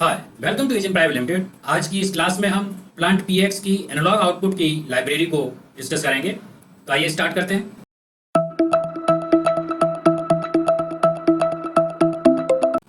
Hi, welcome to agent private limited. आज की इस क्लास में हम प्लांट पीएक्स की एनालॉग आउटपुट की लाइब्रेरी को डिस्कस करेंगे। तो आइए स्टार्ट करते हैं।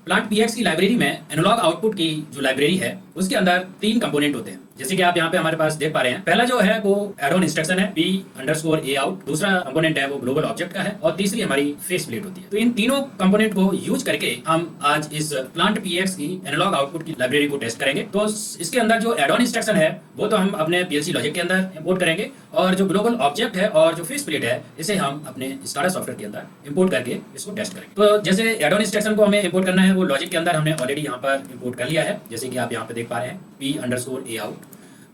प्लांट पीएक्स की लाइब्रेरी में एनालॉग आउटपुट की जो लाइब्रेरी है उसके अंदर तीन कंपोनेंट होते हैं, जैसे कि आप यहाँ पे हमारे पास देख पा रहे हैं। पहला जो है वो एड ऑन इंस्ट्रक्शन है p_a out। दूसरा कंपोनेंट है वो ग्लोबल ऑब्जेक्ट का है और तीसरी हमारी फेस प्लेट होती है। तो इन तीनों कंपोनेंट को यूज करके हम आज इस प्लांट पीएक्स की एनालॉग आउटपुट की लाइब्रेरी को टेस्ट करेंगे। तो इसके अंदर जो एड ऑन इंस्ट्रक्शन है वो तो हम अपने पीएलसी लॉजिक के अंदर इंपोर्ट करेंगे और जो ग्लोबल ऑब्जेक्ट है और जो फेस प्लेट है इसे हम अपने स्काडा सॉफ्टवेयर के अंदर इंपोर्ट करके इसको टेस्ट करेंगे। तो जैसे एड ऑन इंस्ट्रक्शन को हमें इंपोर्ट करना है वो लॉजिक के अंदर हमने ऑलरेडी यहाँ पर इंपोर्ट कर लिया है, जैसे कि आप यहाँ पे देख पा रहे हैं p_a out।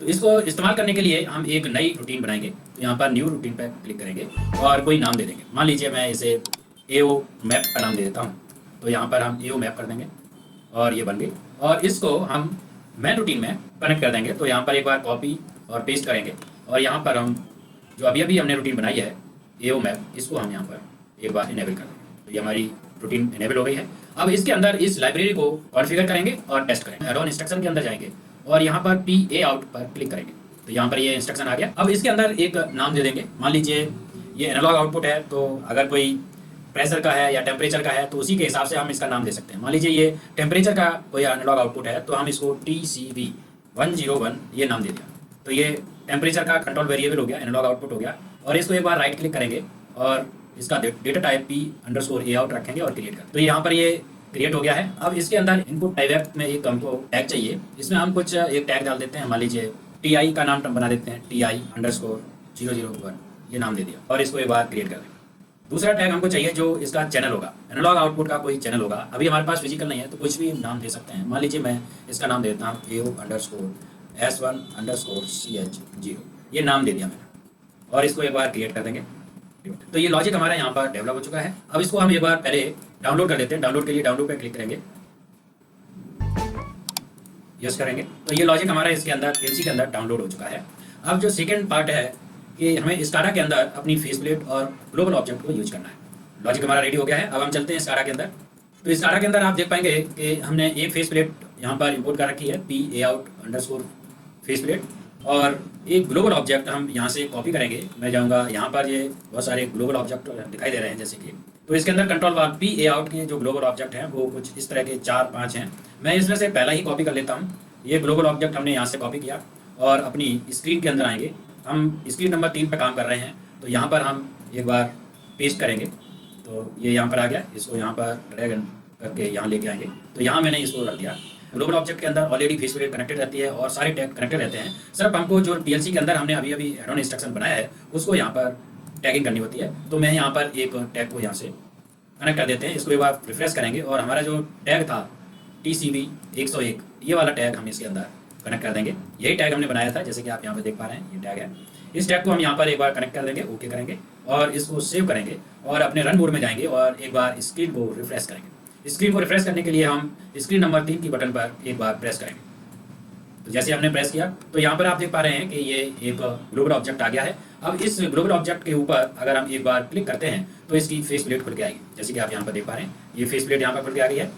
तो इसको इस्तेमाल करने के लिए हम एक नई रूटीन बनाएंगे। तो यहाँ पर न्यू रूटीन पर क्लिक करेंगे और कोई नाम दे देंगे। मान लीजिए मैं इसे AO मैप का नाम दे देता हूँ। तो यहाँ पर हम AO मैप कर देंगे और ये बन गई और इसको हम मेन रूटीन में कनेक्ट कर देंगे। तो यहाँ पर एक बार कॉपी और पेस्ट करेंगे और यहाँ पर हम जो अभी अभी हमने रूटीन बनाई है AO मैप, इसको हम यहाँ पर एक बार इनेबल कर देंगे। तो ये हमारी रूटीन इनेबल हो गई है। अब इसके अंदर इस लाइब्रेरी को कॉन्फ़िगर करेंगे और टेस्ट करेंगे। एड ऑन इंस्ट्रक्शन के अंदर जाएंगे और यहाँ पर PA out पर क्लिक करेंगे। तो यहाँ पर ये इंस्ट्रक्शन आ गया। अब इसके अंदर एक नाम दे देंगे। मान लीजिए ये एनालॉग आउटपुट है, तो अगर कोई प्रेशर का है या टेम्परेचर का है तो उसी के हिसाब से हम इसका नाम दे सकते हैं। मान लीजिए ये टेम्परेचर का कोई एनालॉग आउटपुट है तो हम इसको TCV 101 ये नाम दे दिया। तो ये टेम्परेचर का कंट्रोल वेरिएबल हो गया, एनालॉग आउटपुट हो गया। और इसको एक बार राइट क्लिक करेंगे और इसका डेटा टाइप p_a out रखेंगे और क्रिएट करें। तो यहाँ पर ये क्रिएट हो गया है। अब इसके अंदर इनपुट टाइप में एक हमको टैग चाहिए। इसमें हम कुछ एक टैग डाल देते हैं। मान लीजिए TI का नाम बना देते हैं, TI_001 ये नाम दे दिया और इसको एक बार क्रिएट कर देंगे। दूसरा टैग हमको चाहिए जो इसका चैनल होगा, एनालॉग आउटपुट का कोई चैनल होगा। अभी हमारे पास फिजिकल नहीं है तो कुछ भी नाम दे सकते हैं। मान लीजिए मैं इसका नाम देता हूँ AO_S1_CH0 ये नाम दे दिया मैंने और इसको एक बार क्रिएट कर देंगे। तो ये लॉजिक हमारा यहाँ पर डेवलप हो चुका है। अब इसको हम एक बार पहले डाउनलोड कर लेते हैं। डाउनलोड के लिए डाउनलोड पे क्लिक करेंगे, यस करेंगे। तो ये लॉजिक हमारा इसके अंदर पीएलसी के अंदर डाउनलोड हो चुका है। अब जो सेकंड पार्ट है कि हमें स्काडा के अंदर अपनी फेस प्लेट और ग्लोबल ऑब्जेक्ट को यूज करना है। लॉजिक हमारा रेडी हो गया है। अब हम चलते हैं स्काडा के अंदर। तो स्काडा के अंदर आप देख पाएंगे कि हमने एक फेस प्लेट यहाँ पर इंपोर्ट कर रखी है PA out_ फेस प्लेट और एक ग्लोबल ऑब्जेक्ट हम यहाँ से कॉपी करेंगे। मैं जाऊँगा यहाँ पर, ये बहुत सारे ग्लोबल ऑब्जेक्ट दिखाई दे रहे हैं जैसे कि। तो इसके अंदर कंट्रोल बार PA out के जो ग्लोबल ऑब्जेक्ट हैं वो कुछ इस तरह के 4-5 हैं। मैं इसमें से पहला ही कॉपी कर लेता हूँ। ये ग्लोबल ऑब्जेक्ट हमने यहाँ से कॉपी किया और अपनी स्क्रीन के अंदर आएंगे। हम स्क्रीन नंबर 3 पर काम कर रहे हैं तो यहाँ पर हम एक बार पेस्ट करेंगे। तो ये यहाँ पर आ गया, इसको यहाँ पर ड्रैग करके यहाँ लेके आएंगे। तो यहाँ मैंने इसको रख दिया। ग्लोबल ऑब्जेक्ट के अंदर ऑलरेडी फेस प्लेट कनेक्टेड रहती है और सारे टैग कनेक्टेड रहते हैं। सिर्फ हमको जो पीएलसी के अंदर हमने अभी अभी एड ऑन इंस्ट्रक्शन बनाया है उसको यहाँ पर टैगिंग करनी होती है। तो मैं यहाँ पर एक टैग को यहाँ से कनेक्ट कर देते हैं। इसको एक बार रिफ्रेश करेंगे और हमारा जो टैग था TCV 101 ये वाला टैग हम इसके अंदर कनेक्ट कर देंगे। यही टैग हमने बनाया था, जैसे कि आप यहाँ पे देख पा रहे हैं ये टैग है। इस टैग को हम यहाँ पर एक बार कनेक्ट कर देंगे, ओके करेंगे और इसको सेव करेंगे और अपने रन मोड में जाएंगे और एक बार स्क्रीन को रिफ्रेश करेंगे। स्क्रीन को रिफ्रेश करने के लिए हम स्क्रीन नंबर 3 की बटन पर एक बार प्रेस करेंगे। तो जैसे हमने प्रेस किया तो यहाँ पर आप देख पा रहे हैं कि ये एक ग्लोबल ऑब्जेक्ट आ गया है। अब इस ग्लोबल ऑब्जेक्ट के ऊपर अगर हम एक बार क्लिक करते हैं तो इसकी फेस प्लेट खुल के आएगी, जैसे कि आप यहाँ पर देख पा रहे हैं। ये फेस प्लेट यहाँ पर खुल के आ गई है।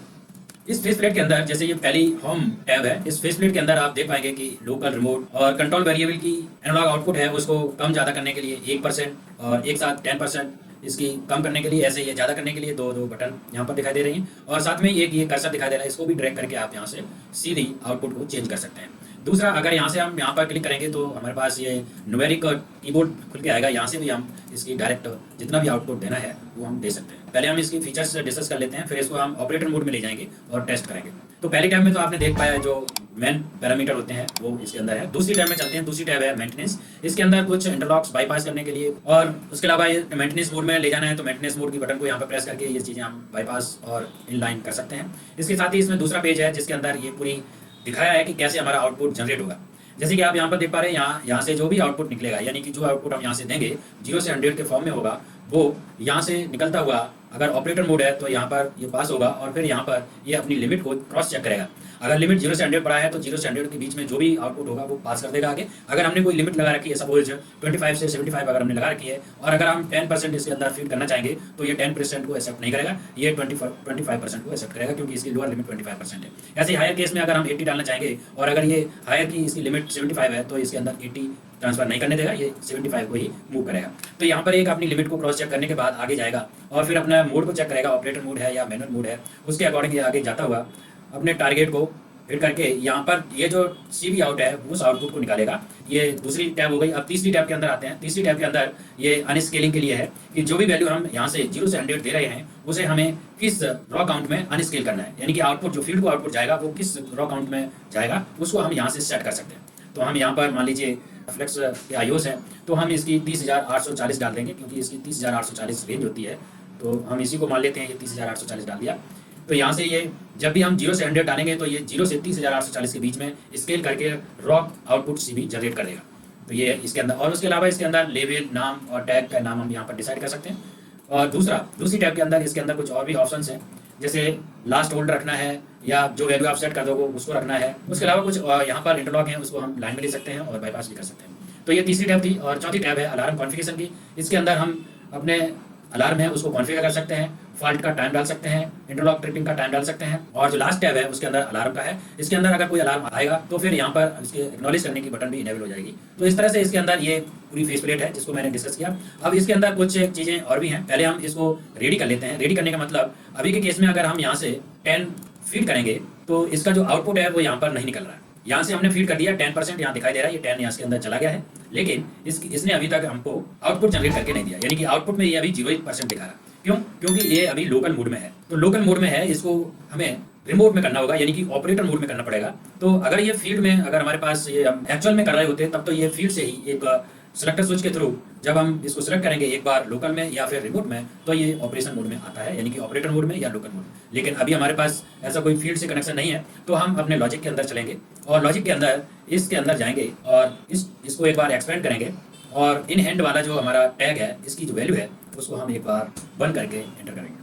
इस फेस प्लेट के अंदर जैसे ये पहली होम टैब है, इस फेस प्लेट के अंदर आप देख पाएंगे कि लोकल, रिमोट और कंट्रोल वेरिएबल की एनालॉग आउटपुट है उसको कम ज़्यादा करने के लिए 1% और एक साथ 10%, इसकी कम करने के लिए ऐसे ये ज़्यादा करने के लिए दो बटन यहाँ पर दिखाई दे रही हैं और साथ में एक ये कर्सर दिखाई दे रहा है। इसको भी ड्रैग करके आप यहाँ से सीधी आउटपुट को चेंज कर सकते हैं। दूसरा, अगर यहाँ से हम यहाँ पर क्लिक करेंगे तो हमारे पास ये न्यूमेरिक कीबोर्ड खुल के आएगा। यहाँ से भी हम इसकी डायरेक्ट जितना भी आउटपुट देना है वो हम दे सकते हैं। पहले हम इसकी फीचर्स डिस्कस कर लेते हैं, फिर इसको हम ऑपरेटर मोड में ले जाएंगे और टेस्ट करेंगे। तो पहले टैब में तो आपने देख पाया जो मेन पैरामीटर होते हैं वो इसके अंदर है। दूसरी टैब में चलते हैं। दूसरी टैब है मेंटेनेंस। इसके अंदर कुछ इंटरलॉक्स बाईपास करने के लिए और उसके अलावा ये मेंटेनेंस मोड में ले जाना है तो मेंटेनेंस मोड की बटन को यहाँ पर प्रेस करके ये चीज़ें हम बाईपास और इनलाइन कर सकते हैं। इसके साथ ही इसमें दूसरा पेज है जिसके अंदर ये पूरी दिखाया है कि कैसे हमारा आउटपुट जनरेट होगा। जैसे कि आप यहाँ पर देख पा रहे हैं, यहाँ से जो भी आउटपुट निकलेगा, यानी कि जो आउटपुट हम यहाँ से देंगे 0 से 100 के फॉर्म में होगा, वो यहाँ से निकलता हुआ अगर ऑपरेटर मोड है तो यहाँ पर ये पास होगा और फिर यहाँ पर ये अपनी लिमिट को क्रॉस चेक करेगा। अगर लिमिट 0 से 100 पड़ा है तो 0 से 100 के बीच में जो भी आउटपुट होगा वो पास कर देगा आगे। अगर हमने कोई लिमिट लगा रखी है, सपोज 25 से 75 अगर हमने लगा रखी है, और अगर हम 10% इसके अंदर फीड करना चाहेंगे तो ये 10% को एक्सेप्ट नहीं करेगा, ये 25% को एक्सेप्ट करेगा, क्योंकि इसकी लोअर लिमिट 25% है। ऐसे हायर केस में अगर हम 80 डालना चाहेंगे और अगर ये हायर की इसकी लिमिट 75 है तो इसके अंदर 80 ट्रांसफर नहीं करने देगा, ये 75 को ही मूव करेगा। तो यहाँ पर एक अपनी लिमिट को क्रॉस चेक करने के बाद आगे जाएगा और फिर अपना मोड को चेक करेगा, ऑपरेटर मोड है या मैनुअल मोड है, उसके अकॉर्डिंग ये आगे जाता हुआ अपने टारगेट को हिट करके यहाँ पर ये जो सीबी आउट है उस आउटपुट को निकालेगा। ये दूसरी टैब हो गई। अब तीसरी टैब के अंदर आते हैं। तीसरी टैब के अंदर ये अनस्केलिंग के लिए है कि जो भी वैल्यू हम यहाँ से 0 से 100 दे रहे हैं उसे हमें किस रॉ काउंट में अनस्केल करना है, यानी कि आउटपुट जो फील्ड को आउटपुट जाएगा वो किस रॉ काउंट में जाएगा उसको हम यहाँ से सेट कर सकते हैं। तो हम यहाँ पर मान लीजिए फ्लेक्स के आईओस है तो हम इसकी 30,840 डाल देंगे, क्योंकि इसकी 30,840 रेंज होती है, तो हम इसी को मान लेते हैं। ये 30,840 डाल दिया। तो यहाँ से ये जब भी हम 0 से 100 डालेंगे तो ये 0 से 30,840 के बीच में स्केल करके रॉ आउटपुट सीबी जनरेट कर देगा। तो ये इसके अंदर, और उसके अलावा इसके अंदर लेवल नाम और टैग का नाम हम यहाँ पर डिसाइड कर सकते हैं। और दूसरी टैब के अंदर इसके अंदर कुछ और भी ऑप्शंस हैं, जैसे लास्ट होल्ड रखना है या जो वैल्यू आप सेट कर दोगे उसको रखना है। उसके अलावा कुछ यहाँ पर इंटरलॉक है, उसको हम लाइन में ले सकते हैं और बाईपास भी कर सकते हैं। तो ये तीसरी टैब थी। और चौथी टैब है अलार्म कॉन्फ़िगरेशन की। इसके अंदर हम अपने अलार्म है उसको कॉन्फ़िगर कर सकते हैं, फॉल्ट का टाइम डाल सकते हैं, इंटरलॉक ट्रिपिंग का टाइम डाल सकते हैं। और जो लास्ट टैब है उसके अंदर अलार्म का है। इसके अंदर अगर कोई अलार्म आएगा तो फिर यहाँ पर इसके एक्नॉलेज करने की बटन भी इनेबल हो जाएगी। तो इस तरह से इसके अंदर ये पूरी फेस प्लेट है जिसको मैंने डिस्कस किया। अब इसके अंदर कुछ चीज़ें और भी हैं, पहले हम इसको रेडी कर लेते हैं। रेडी करने का मतलब अभी के केस में अगर हम यहाँ से 10 फीड करेंगे तो इसका जो आउटपुट है वो यहाँ पर नहीं निकल रहा है। यहाँ से हमने फीड कर दिया 10%, यहाँ दिखाई दे रहा है, ये 10 यहाँ के अंदर चला गया है, लेकिन इसने अभी तक हमको आउटपुट जनरेट करके नहीं दिया, यानी कि आउटपुट में ये अभी 0% दिखा रहा है। क्यों? क्योंकि ये अभी लोकल मोड में है। तो लोकल मोड में है, इसको हमें रिमोट में करना होगा, यानी कि ऑपरेटर मोड में करना पड़ेगा। तो अगर ये फील्ड में, अगर हमारे पास ये हम एक्चुअल में कर रहे होते तब तो ये फील्ड से ही एक सेलेक्टर स्विच के थ्रू जब हम इसको सेलेक्ट करेंगे एक बार लोकल में या फिर रिमोट में तो ये ऑपरेशन मोड में आता है, यानी कि ऑपरेटर मोड में या लोकल मोड में। लेकिन अभी हमारे पास ऐसा कोई फील्ड से कनेक्शन नहीं है, तो हम अपने लॉजिक के अंदर चलेंगे और लॉजिक के अंदर इसके अंदर जाएंगे और इसको एक बार एक्सपेंड करेंगे और इन हैंड वाला जो हमारा टैग है इसकी जो वैल्यू है उसको हम एक बार बंद करके एंटर करेंगे।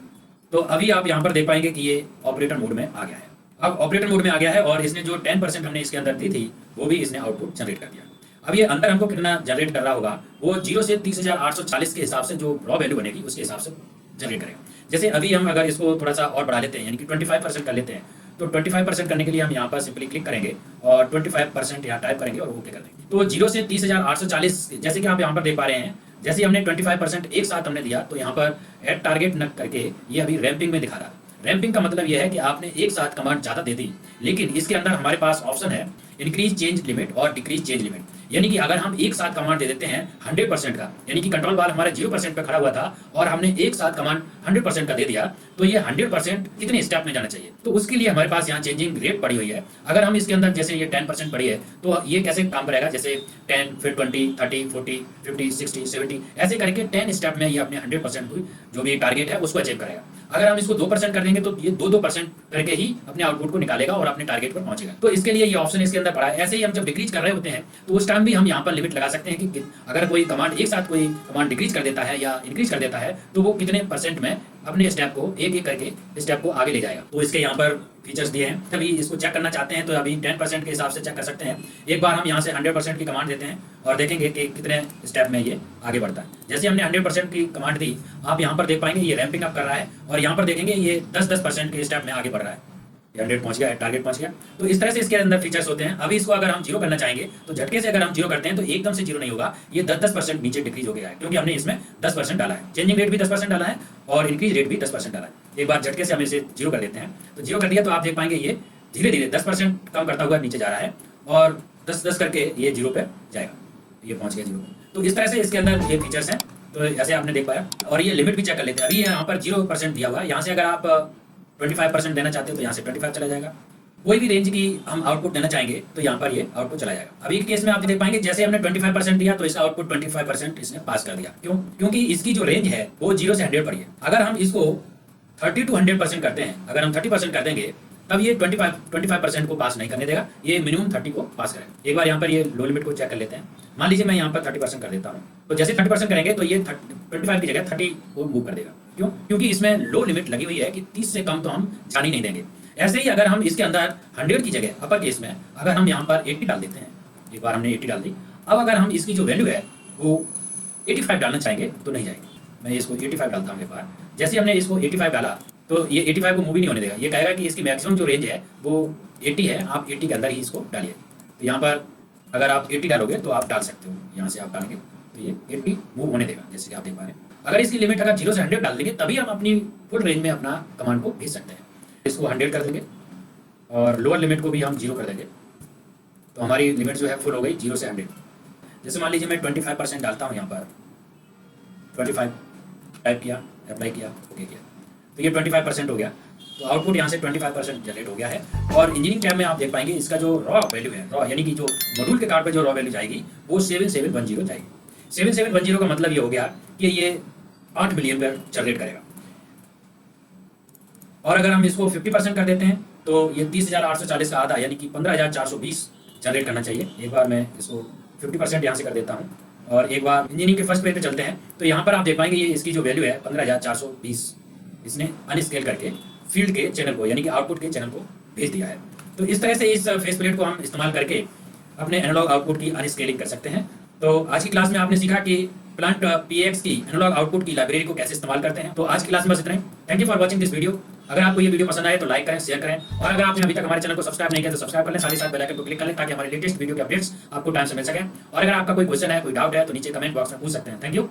तो अभी आप यहाँ पर देख पाएंगे कि ये ऑपरेटर मोड में आ गया है। अब ऑपरेटर मोड में आ गया है और इसने जो 10% हमने इसके अंदर दी थी वो भी इसने आउटपुट जनरेट कर दिया। अब ये अंदर हमको कितना जनरेट कर रहा होगा वो 0 से 30,840 के हिसाब से जो रॉ वैल्यू बनेगी उसके हिसाब से जनरेट करेगा। जैसे अभी हम अगर इसको थोड़ा सा और बढ़ा लेते हैं, यानी कि 25% कर लेते हैं, तो 25% करने के लिए हम यहाँ पर सिंपली क्लिक करेंगे और 25% यहाँ टाइप करेंगे और ओके कर देंगे। तो 0 से 30,840 जैसे कि आप यहाँ पर देख पा रहे हैं, जैसे हमने 25% एक साथ हमने दिया तो यहाँ पर एड टारगेट न करके ये अभी रैंपिंग में दिखा रहा है। रैंपिंग का मतलब यह है कि आपने एक साथ कमांड ज़्यादा दे दी, लेकिन इसके अंदर हमारे पास ऑप्शन है इंक्रीज चेंज लिमिट और डिक्रीज चेंज लिमिट, यानी कि अगर हम एक साथ कमांड दे देते हैं 100% का, यानी कि कंट्रोल बार हमारा 0% पे खड़ा हुआ था और हमने एक साथ कमांड 100% का दे दिया, तो ये 100% कितने स्टेप में जाना चाहिए, तो उसके लिए हमारे पास यहाँ चेंजिंग रेट पड़ी हुई है। अगर हम इसके अंदर जैसे ये 10% पड़ी है तो ये कैसे काम करेगा, जैसे 10 फिर 20 30 40 50 60 70 ऐसे करके 10 स्टेप में ये अपने 100% को जो भी टारगेट है उसको अचीव करेगा। अगर हम इसको 2% कर देंगे तो ये 2% करके ही अपने आउटपुट को निकालेगा और अपने टारगेट पर पहुंचेगा। तो इसके लिए ये ऑप्शन इसके अंदर पड़ा है। ऐसे ही हम जब डिक्रीज कर रहे होते हैं तो उस टाइम भी हम यहाँ पर लिमिट लगा सकते हैं कि अगर कोई कमांड एक साथ कोई कमांड डिक्रीज कर देता है या इंक्रीज कर देता है तो वो कितने % में अपने स्टेप को एक एक करके स्टेप को आगे ले जाएगा। तो इसके यहाँ पर फीचर्स दिए हैं। अभी इसको चेक करना चाहते हैं तो अभी 10% के हिसाब से चेक कर सकते हैं। एक बार हम यहाँ से 100% की कमांड देते हैं और देखेंगे कि कितने स्टेप में ये आगे बढ़ता है। जैसे हमने 100% की कमांड दी, आप यहाँ पर देख पाएंगे ये रैंपिंग अप कर रहा है और यहाँ पर देखेंगे ये 10% के स्टेप में आगे बढ़ रहा है। 100 पहुंच गया, टारगेट पहुंच गया। तो इस तरह से इसके अंदर फीचर्स होते हैं। अभी इसको अगर हम 0 करना चाहेंगे तो झटके से अगर हम 0 करते हैं तो एकदम से 0 नहीं होगा, ये 10% नीचे डिक्रीज हो गया है क्योंकि हमने इसमें 10% डाला है। चेंजिंग रेट भी 10% डाला है और इंक्रीज रेट भी 10% डाला है। एक बार झटके से हम इसे 0 कर देते हैं तो 0 कर दिया तो आप देख पाएंगे ये धीरे धीरे 10% कम करता हुआ नीचे जा रहा है और 10 करके ये 0 पे जाएगा, ये पहुंच गया 0 पे। तो इस तरह से इसके अंदर ये फीचर्स हैं। तो ऐसे आपने देख पाया और ये लिमिट भी चेक कर लेते हैं। अभी यहाँ पर 0% दिया हुआ है, यहाँ से अगर आप 25% देना चाहते हो तो यहाँ से 25 चला जाएगा। कोई भी रेंज की हम आउटपुट देना चाहेंगे तो यहाँ पर ये आउटपुट चला जाएगा। अभी के केस में आप देख पाएंगे जैसे हमने 25% दिया तो इसका आउटपुट 25% इसने पास कर दिया। क्यों? क्योंकि इसकी जो रेंज है वो 0 से 100 पड़ी है। अगर हम इसको 30 to 100% करते हैं, अगर हम 30% कर देंगे तब ये 25% को पास नहीं करने देगा, ये मिनिमम 30 को पास करेगा। एक बार यहाँ पर ये लो लिमिट को चेक कर लेते हैं। मान लीजिए मैं यहाँ पर 30% कर देता हूँ, तो जैसे 30% करेंगे तो ये 25 की जगह 30 को मूव कर देगा। क्यों? क्योंकि इसमें लो लिमिट लगी हुई है कि 30 से कम तो हम जान ही नहीं देंगे। ऐसे ही अगर हम इसके अंदर 100 की जगह अपर केस में अगर हम यहाँ पर 80 डाल देते हैं, एक बार हमने 80 डाल दी, अब अगर हम इसकी जो वैल्यू है वो 85 डालना चाहेंगे तो नहीं जाएगी। मैं इसको 85 डालता हूँ एक बार। जैसे ही हमने इसको 85 डाला तो ये 85 को मूव ही नहीं होने देगा। ये कहेगा कि इसकी मैक्सिमम जो रेंज है वो 80 है, आप 80 के अंदर ही इसको डालिए। तो यहाँ पर अगर आप 80 डालोगे तो आप डाल सकते हो, यहाँ से आप डालेंगे तो ये 80 मूव होने देगा, जैसे कि आप देख पा रहे हैं। अगर इसकी लिमिट अगर 0 से 100 डाल देंगे तभी हम अपनी फुल रेंज में अपना कमांड को भेज सकते हैं। इसको 100 कर देंगे और लोअर लिमिट को भी हम 0 कर देंगे, तो हमारी लिमिट जो है फुल हो गई 0 से 100। जैसे मान लीजिए मैं 25% डालता हूँ, यहाँ पर 25 टाइप किया, अप्लाई किया, ओके किया, तो ये 25% हो गया। तो आउटपुट यहाँ से 25% जनरेट हो गया है। और इंजीनियरिंग टैब में आप देख पाएंगे इसका जो रॉ वैल्यू है, रॉ यानी कि जो मॉड्यूल के कार्ड पर जो रॉ वैल्यू जाएगी वो 7710 जाएगी। 7710 का मतलब ये हो गया कि ये 8 मिलियन पर जनरेट करेगा। और अगर हम इसको 50% कर देते हैं तो ये 30,840 का आधा यानी कि 15,420 जनरेट करना चाहिए। एक बार मैं इसको 50% यहाँ से कर देता हूँ और एक बार इंजीनियरिंग के फर्स्ट पेज पे चलते हैं तो यहाँ पर आप देख पाएंगे ये इसकी जो वैल्यू है 15,420 इसने अनस्केल करके फील्ड के चैनल को यानी कि आउटपुट के चैनल को भेज दिया है। तो इस तरह से इस फेस प्लेट को हम इस्तेमाल करके अपने एनालॉग आउटपुट की अनस्केलिंग कर सकते हैं। तो आज की क्लास में आपने सीखा कि प्लांट पीएक्स की एनालॉग आउटपुट की लाइब्रेरी को कैसे इस्तेमाल करते हैं। तो आज की क्लास में बस इतना ही। Thank you for watching this video. अगर आपको ये वीडियो पसंद आए तो लाइक करें, शेयर करें, और अगर आपने अभी तक हमारे चैनल को सब्सक्राइब नहीं किया तो सब्सक्राइब कर लें, साथ ही साथ बेल आइकन को क्लिक कर लें ताकि हमारे लेटेस्ट वीडियो के अपडेट्स आपको टाइम से मिल सकें। और अगर आपका कोई क्वेश्चन है, कोई डाउट है तो नीचे कमेंट बॉक्स में पूछ सकते हैं। Thank you.